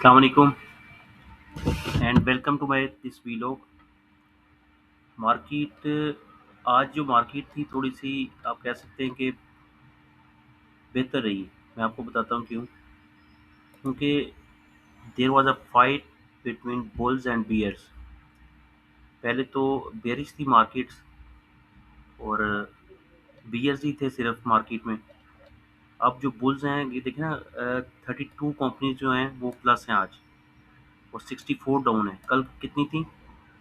Assalamualaikum and welcome to my this vlog। Market आज जो market थी थोड़ी सी आप कह सकते हैं कि बेहतर रही। मैं आपको बताता हूँ क्यों। क्योंकि there was a fight between bulls and bears. पहले तो बेयरिश थी मार्केट्स और बियर्स ही थे सिर्फ मार्केट में। अब जो बुल्स हैं ये देखें ना, 32 कंपनीज जो हैं वो प्लस हैं आज और 64 डाउन है। कल कितनी थी?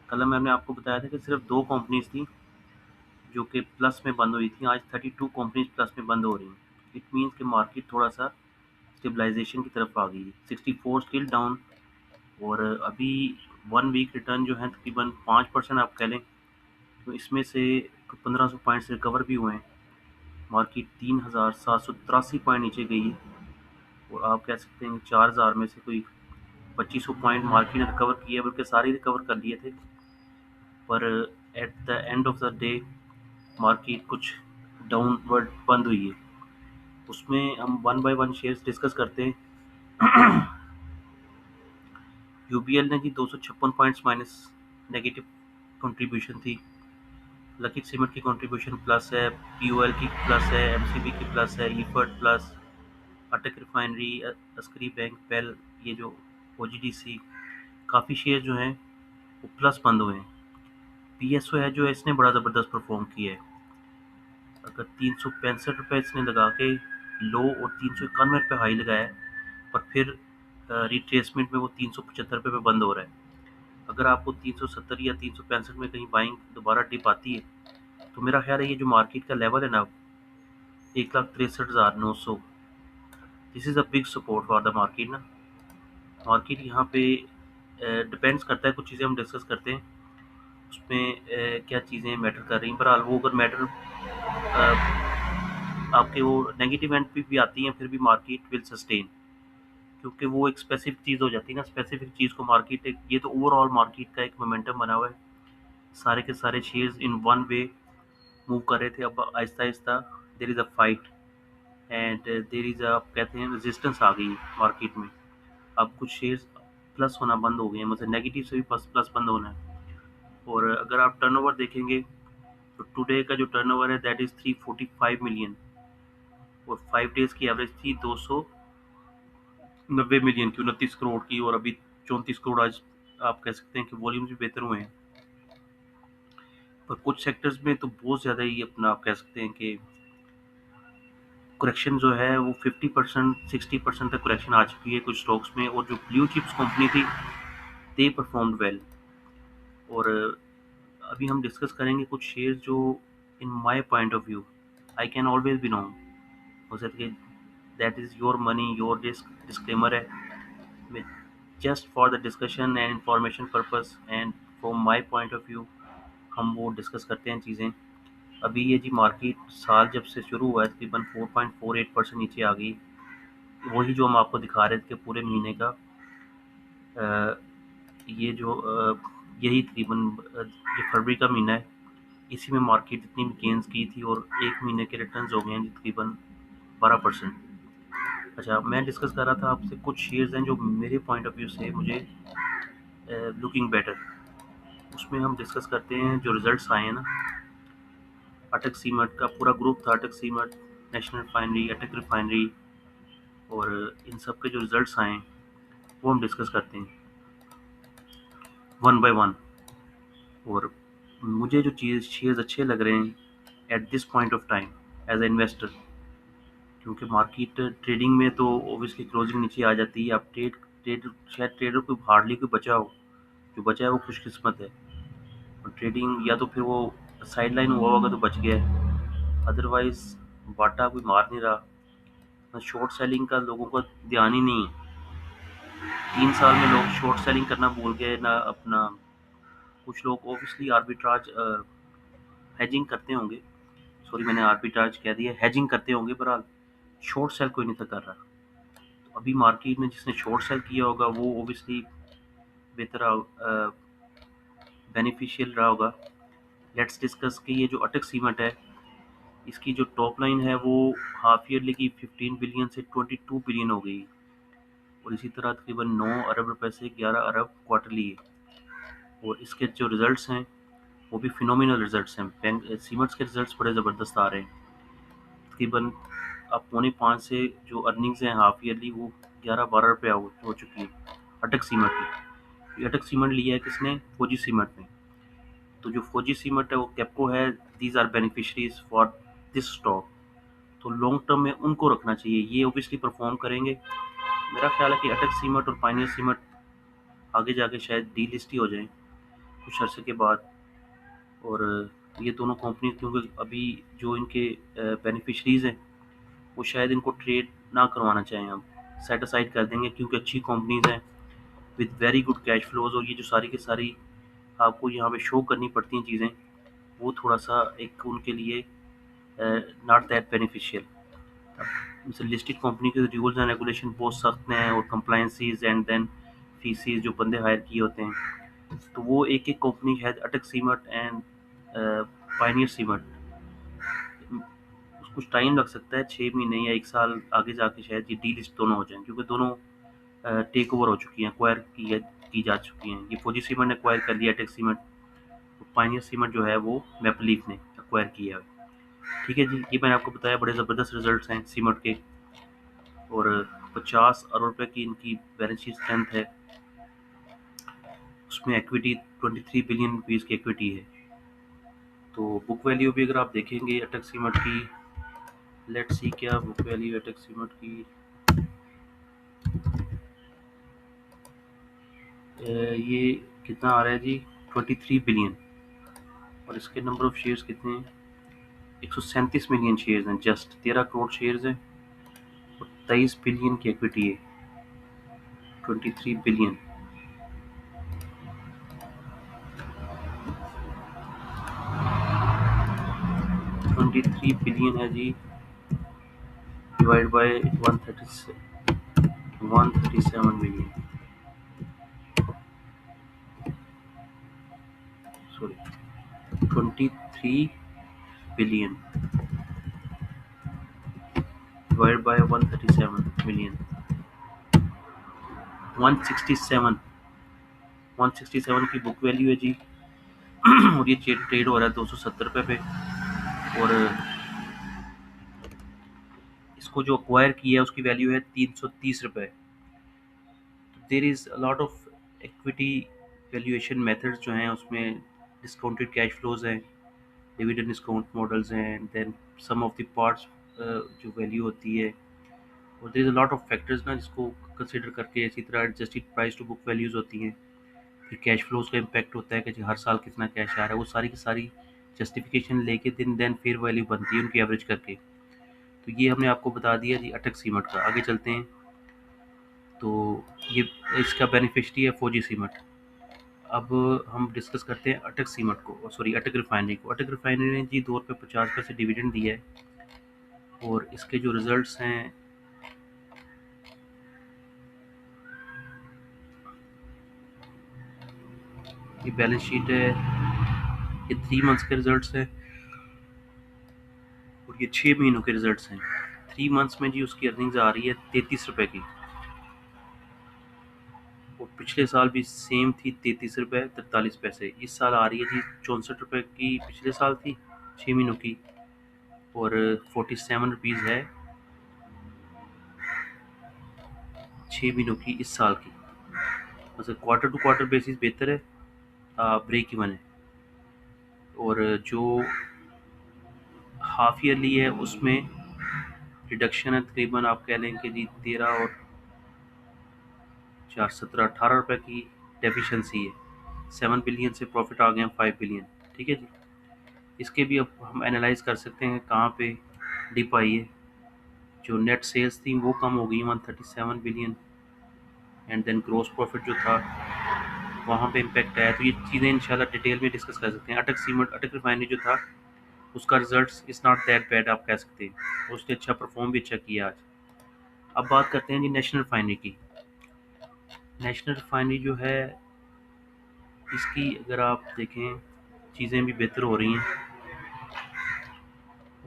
कल मैंने आपको बताया था कि सिर्फ दो कंपनीज थी जो कि प्लस में बंद हुई थी। आज 32 कंपनीज प्लस में बंद हो रही हैं। इट मीन्स कि मार्केट थोड़ा सा स्टेबलाइजेशन की तरफ आ गई है। 64 स्टिल डाउन और अभी 1 वीक रिटर्न जो है तकरीबन 5% आप कह लें। तो इसमें से 1500 पॉइंट्स रिकवर भी हुए हैं। मार्केट 3783 पॉइंट नीचे गई है और आप कह सकते हैं 4000 में से कोई 2500 पॉइंट मार्केट ने रिकवर किए, बल्कि सारे रिकवर कर लिए थे। पर at the end of the day market कुछ डाउनवर्ड बंद हुई है। उसमें हम one by one shares discuss करते हैं। यूबीएल ने जी 256 पॉइंट्स माइनस नेगेटिव कंट्रीब्यूशन थी। लकी सीमेंट की कंट्रीब्यूशन प्लस है, पीओएल की प्लस है, एमसीबी की प्लस है, ईफर्ट प्लस, अटक रिफाइनरी, अस्करी बैंक, पेल, ये जो ओजीडीसी, काफ़ी शेयर जो हैं वो प्लस बंद हुए हैं। पीएसओ है जो है, इसने बड़ा ज़बरदस्त परफॉर्म किया है। अगर 365 रुपये इसने लगा के लो और 391 रुपये हाई लगाया है, पर फिर रिट्रेसमेंट में वो 375 रुपये पे बंद हो रहा है। अगर आपको 370 या 365 में कहीं बाइंग दोबारा डिप आती है तो मेरा ख्याल है ये जो मार्केट का लेवल है ना, 1,63,900, this is a big support for the market ना। मार्केट यहाँ पे डिपेंड्स करता है, कुछ चीज़ें हम डिस्कस करते हैं उसमें क्या चीज़ें मैटर कर रही हैं। बहरहाल वो अगर मैटर आपके वो नेगेटिव एंड पे भी आती हैं फिर भी मार्केट विल सस्टेन, क्योंकि वो एक स्पेसिफिक चीज़ हो जाती है ना। स्पेसिफिक चीज़ को मार्केट एक, ये तो ओवरऑल मार्केट का एक मोमेंटम बना हुआ है। सारे के सारे shares in one way move कर रहे थे। अब आहिस्ता आहिस्ता देर is a fight and there is अ, कहते हैं, रेजिस्टेंस आ गई मार्केट में। अब कुछ शेयर्स प्लस होना बंद हो गए हैं, मतलब नेगेटिव से भी प्लस प्लस बंद होना है। और अगर आप टर्नओवर देखेंगे तो टुडे का जो टर्नओवर है दैट इज़ 345 मिलियन और 5 डेज़ की एवरेज थी 290 मिलियन की, 29 करोड़ की। और अभी 34 करोड़ आज आप कह सकते हैं कि वॉल्यूम्स भी बेहतर हुए हैं। पर कुछ सेक्टर्स में तो बहुत ज़्यादा ही अपना आप कह सकते हैं कि करेक्शन जो है वो 50% 60% तक करेक्शन आ चुकी है कुछ स्टॉक्स में। और जो ब्लू चिप्स कंपनी थी दे परफॉर्म्ड वेल। और अभी हम डिस्कस करेंगे कुछ शेयर जो in my point of view I can always be wrong. हो सकता है that is your money your risk, disclaimer है। Just for the discussion and information purpose and from my point of view हम वो discuss करते हैं चीज़ें। अभी ये जी मार्केट साल जब से शुरू हुआ है तकरीबन 4.48% नीचे आ गई। वही जो हम आपको दिखा रहे थे कि पूरे महीने का अ, ये जो यही तकरीबन जो फरवरी का महीना है इसी में मार्केट इतनी गेंस की थी और एक महीने के रिटर्न्स हो गए हैं जी तकरीबन 12%। अच्छा, मैं डिस्कस कर रहा था आपसे कुछ शेयर्स हैं जो मेरे पॉइंट ऑफ व्यू से मुझे लुकिंग बेटर। उसमें हम डिस्कस करते हैं जो रिजल्ट्स आए हैं ना। अटक सीमेंट का पूरा ग्रुप था, अटक सीमेंट, नेशनल रिफाइनरी, अटक रिफाइनरी, और इन सब के जो रिजल्ट्स आए हैं वो हम डिस्कस करते हैं वन बाय वन। और मुझे जो चीज़ शेयर्स अच्छे लग रहे हैं at this point of time as a investor, क्योंकि मार्केट ट्रेडिंग में तो ऑब्वियसली क्लोजिंग नीचे आ जाती है। आप ट्रेड ट्रेड शायद ट्रेडर कोई हार्डली कोई बचा हो, जो बचा है वो खुशकिस्मत है। और ट्रेडिंग या तो फिर वो साइड लाइन हुआ होगा तो बच गया है, अदरवाइज बाटा कोई मार नहीं रहा। शॉर्ट सेलिंग का लोगों का ध्यान ही नहीं है। 3 साल में लोग शॉर्ट सेलिंग करना भूल गए ना अपना। कुछ लोग ऑब्वियसली आर्बिट्राज हेजिंग करते होंगे, सॉरी मैंने आर्बिट्राज कह दिया, हेजिंग करते होंगे। बहरहाल शॉर्ट सेल कोई नहीं था कर रहा। तो अभी मार्केट में जिसने शॉर्ट सेल किया होगा वो ऑब्वियसली बेहतर बेनिफिशियल रहा होगा। लेट्स डिस्कस कि ये जो अटक सीमेंट है इसकी जो टॉप लाइन है वो हाफ ईयरली की 15 बिलियन से 22 बिलियन हो गई। और इसी तरह तकरीबन 9 अरब रुपए से 11 अरब क्वार्टरली है। और इसके जो रिजल्ट्स हैं वो भी फिनोमिनल रिजल्ट्स हैं। बैंक सीमेंट्स के रिजल्ट्स बड़े ज़बरदस्त आ रहे हैं। तकरीबन अब पौने 5 से जो अर्निंग्स हैं हाफ ईयरली वो 11-12 रुपये हो चुकी है अटक सीमेंट की। ये अटक सीमेंट लिया है किसने? फौजी सीमेंट ने। तो जो फौजी सीमेंट है वो कैप्को है, these are beneficiaries for this stock. तो लॉन्ग टर्म में उनको रखना चाहिए, ये ओबियसली परफॉर्म करेंगे। मेरा ख्याल है कि अटक सीमेंट और पाइनियर सीमेंट आगे जाके शायद डीलिस्ट ही हो जाएं कुछ अर्से के बाद। और ये दोनों कंपनी क्योंकि अभी जो इनके बेनिफिशरीज हैं वो शायद इनको ट्रेड ना करवाना चाहें, हम सेट असाइड कर देंगे क्योंकि अच्छी कंपनीज हैं with very good cash flows. और ये जो सारी की सारी आपको यहाँ पे शो करनी पड़ती हैं चीज़ें, वो थोड़ा सा एक उनके लिए नॉट दैट बेनिफिशियल। जैसे लिस्टेड कंपनी के रूल्स एंड रेगुलेशन बहुत सख्त हैं और कंप्लाइंसीज एंड देन फीसीज जो बंदे हायर किए होते हैं, तो वो एक एक कंपनी शायद अटक सीमेंट एंड पाइनियर सीमेंट कुछ टाइम लग सकता है, 6 महीने या 1 साल आगे जाके शायद ये डी लिस्ट दोनों हो जाएं क्योंकि दोनों टेक ओवर हो चुकी हैं, एक्वायर की जा चुकी हैं। ये फौजी सीमेंट ने एक्वायर कर लिया अटक सीमेंट, तो पाइनियर सीमेंट जो है वो मैपल लीफ ने एक्वायर किया है। ठीक है जी, ये मैंने आपको बताया बड़े ज़बरदस्त रिजल्ट्स हैं सीमेंट के। और 50 अरब रुपए की इनकी बैलेंस शीट स्ट्रेंथ है, उसमें इक्विटी 23 बिलियन रुपीज़ की इक्विटी है। तो बुक वैल्यू भी अगर आप देखेंगे अटक सीमेंट की, लेट्स सी क्या बुक वैल्यू अटक सीमेंट की। ये कितना आ रहा है जी? 23 बिलियन। और इसके नंबर ऑफ शेयर्स कितने हैं? 137 मिलियन शेयर्स हैं, जस्ट 13 करोड़ शेयर्स हैं और 23 बिलियन की इक्विटी है। 23 बिलियन, 23 बिलियन है जी, divide by 137 billion, sorry 23 billion divide by 137 million, 167 167 की बुक वैल्यू है जी। और ये ट्रेड हो रहा है 270 रुपये पे। और इसको जो अक्वायर किया है उसकी वैल्यू है 330 रुपये। There is a lot of equity valuation methods जो हैं, उसमें डिस्काउंटेड कैश फ्लोज हैं, डिविडेंड डिस्काउंट मॉडल्स हैं, and then some of the parts जो वैल्यू होती है। और there is a lot of factors ना जिसको कंसिडर करके, इसी तरह adjusted price to book values होती हैं। फिर कैश फ्लोज का इम्पैक्ट होता है कि जी हर साल कितना कैश आ रहा है, वो सारी की सारी जस्टिफिकेशन लेके देन फिर वैल्यू बनती है उनकी एवरेज करके। तो ये हमने आपको बता दिया जी अटक सीमेंट का। आगे चलते हैं। तो ये इसका बेनिफिशरी है फौजी सीमेंट। अब हम डिस्कस करते हैं अटक सीमेंट को, सॉरी अटक रिफाइनरी को। अटक रिफाइनरी ने जी 2 रुपये 50 पैसे डिविडेंड दिया है। और इसके जो रिजल्ट्स हैं, ये बैलेंस शीट है, ये 3 मंथ्स के रिजल्ट्स हैं और ये 6 महीनों के रिजल्ट्स हैं। 3 मंथ्स में जी उसकी अर्निंग्स आ रही है 33 रुपये की, और पिछले साल भी सेम थी 33 रुपये 43 पैसे। इस साल आ रही है जी 64 रुपये की, पिछले साल थी 6 महीनों की, और 47 रुपीज़ है 6 महीनों की इस साल की। मतलब क्वार्टर टू क्वार्टर बेसिस बेहतर है, ब्रेक इवन है। और जो हाफ ईयरली है उसमें रिडक्शन है, तकरीबन आप कह लें कि जी 13 और 4 17 18 रुपये की डेफिशिएंसी है। 7 बिलियन से प्रॉफिट आ गए हैं 5 बिलियन। ठीक है जी, इसके भी अब हम एनालाइज कर सकते हैं कहाँ पे डिप आई है। जो नेट सेल्स थी वो कम हो गई 137 billion, and then gross profit जो था वहाँ पे इम्पैक्ट आया। तो ये चीज़ें इंशाल्लाह डिटेल में डिस्कस कर सकते हैं। अटक सीमेंट, अटक रिफाइनरी जो था उसका result is not that bad आप कह सकते हैं, उसने अच्छा परफॉर्म भी अच्छा किया आज। अब बात करते हैं जी नेशनल रिफाइनरी की। नेशनल रिफाइनरी जो है, इसकी अगर आप देखें चीज़ें भी बेहतर हो रही हैं,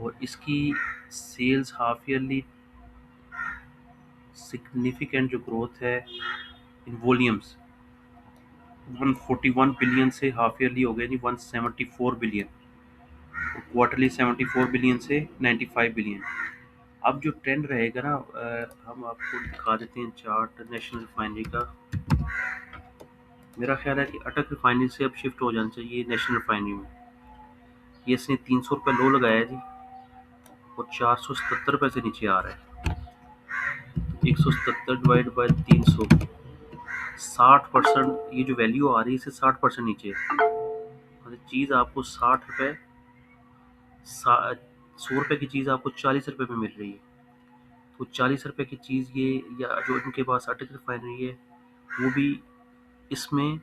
और इसकी सेल्स हाफ ईयरली सिग्निफिकेंट जो ग्रोथ है इन वॉल्यूम्स, 141 बिलियन से हाफ ईयरली हो गया जी 174 बिलियन, और क्वार्टरली 74 बिलियन से 95 बिलियन। अब जो ट्रेंड रहेगा ना, हम आपको दिखा देते हैं चार्ट नेशनल रिफाइनरी का। मेरा ख्याल है कि अटक रिफाइनरी से अब शिफ्ट हो जाना चाहिए नेशनल रिफाइनरी में। ये इसने 300 रुपये लो लगाया जी, और 477 रुपये से नीचे आ रहा है। 177 डिवाइड बाई 300, 60%। ये जो वैल्यू आ रही है इससे 60% नीचे है। मतलब चीज़ आपको 60 रुपये, 100 रुपये की चीज़ आपको 40 रुपये में मिल रही है। तो 40 रुपये की चीज़ ये, या जो इनके पास अटक रिफाइनरी है वो भी इसमें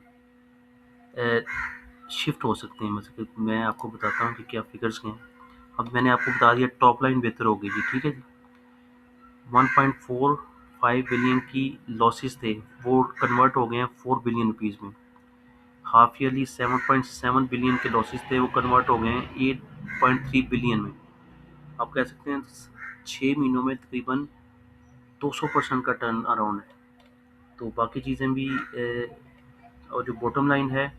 शिफ्ट हो सकते हैं। मतलब कि मैं आपको बताता हूँ कि क्या फिगर्स हैं। अब मैंने आपको बता दिया टॉप लाइन बेहतर हो गई जी, ठीक है जी। 1.45 बिलियन की लॉसेस थे, वो कन्वर्ट हो गए हैं 4 बिलियन रुपीज़ में। हाफ ईयरली 7.7 बिलियन के लॉसेस थे, वो कन्वर्ट हो गए हैं 8.3 बिलियन में। आप कह सकते हैं 6 महीनों में तकरीबन 200% का टर्न अराउंड है। तो बाकी चीज़ें भी और जो बॉटम लाइन है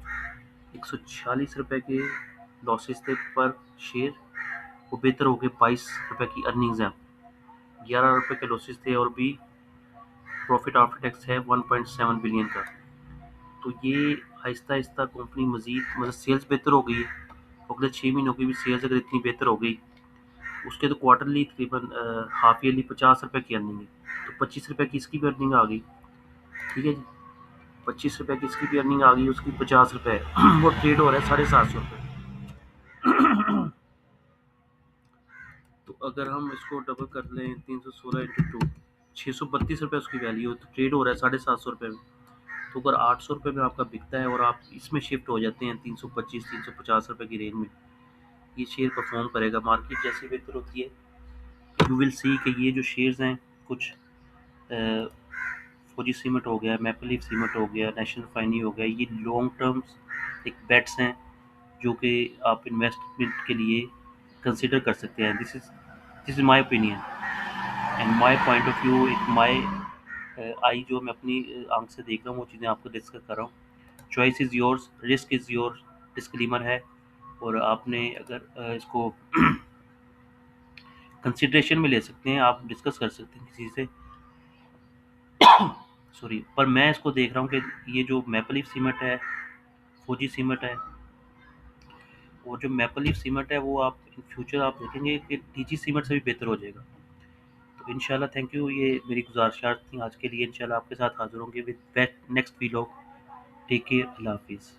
146 रुपये के लॉसेस थे पर शेयर, वो बेहतर हो गए 22 रुपये की अर्निंग्स हैं। 11 रुपये के लॉसेस थे और भी प्रॉफिट आफ्टर टैक्स है 1.7 बिलियन का। तो ये आहिस्ता आहिस्ता कंपनी मजीद, मतलब सेल्स बेहतर हो गई है। अगले 6 महीनों की भी सेल्स अगर इतनी बेहतर हो गई, उसके तो क्वार्टरली तकरीबन हाफ ईयरली 50 रुपये की अर्निंग है। तो 25 रुपये की इसकी भी अर्निंग आ गई, ठीक है जी। 25 रुपये की इसकी भी अर्निंग आ गई, उसकी 50 रुपये वो ट्रेड हो रहा है 750 रुपये। तो अगर हम इसको डबल कर लें 316 × 2, 632 रुपये उसकी वैल्यू है, तो ट्रेड हो रहा है 750 रुपये में। तो अगर 800 रुपये में आपका बिकता है और आप इसमें शिफ्ट हो जाते हैं 325-350 रुपये की रेंज में, ये शेयर परफॉर्म करेगा। मार्केट जैसे बेहतर होती है यू विल सी कि ये जो शेयर्स हैं, कुछ फौजी सीमेंट हो गया, मैपल लीफ सीमेंट हो गया, नेशनल रिफाइनरी हो गया, ये लॉन्ग टर्म्स एक बेट्स हैं जो कि आप इन्वेस्टमेंट के लिए कंसिडर कर सकते हैं। This is my opinion and my point of view. एक माय आई जो मैं अपनी आंख से देख रहा हूँ, वो चीज़ें आपको डिस्कस कर रहा हूँ। Choice is yours, risk is your, disclaimer है। और आपने अगर इसको कंसिडरेशन में ले सकते हैं, आप डिस्कस कर सकते हैं किसी से, सॉरी। पर मैं इसको देख रहा हूँ कि ये जो मैपल लीफ सीमेंट है, फौजी सीमेंट है, और जो मैपल लीफ सीमेंट है वो आप इन फ्यूचर आप देखेंगे कि टीजी सीमेंट से भी बेहतर हो जाएगा। तो इंशाल्लाह, थैंक यू। ये मेरी गुजारिशात थी आज के लिए। इंशाल्लाह आपके साथ हाजिर होंगे with next vlog. Take care, अल्लाह हाफिज़।